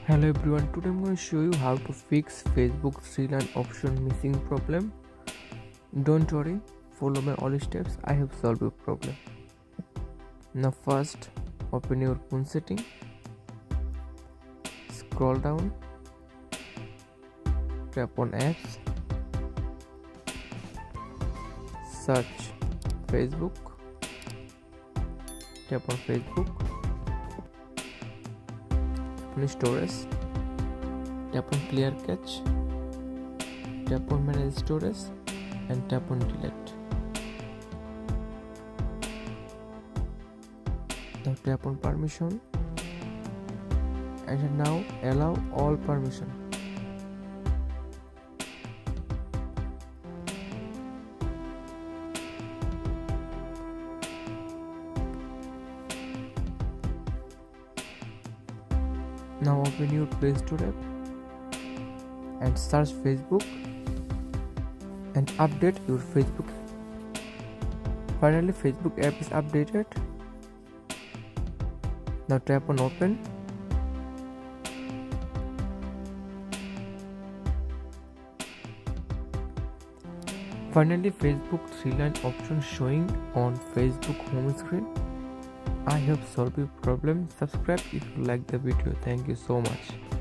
Hello everyone, today I'm going to show you how to fix Facebook 3-line option missing problem. Don't worry, follow my all steps, I have solved your problem. Now first, open your phone setting, scroll down, tap on apps, search Facebook, tap on Facebook, open storage, tap on clear cache, tap on manage storage and tap on delete. Now tap on permission and now allow all permission. Now open your Play Store app and search Facebook and update your Facebook. Finally, Facebook app is updated. Now tap on open. Finally, Facebook 3-line option showing on Facebook home screen. I have solved your problem. Subscribe if you like the video. Thank you so much.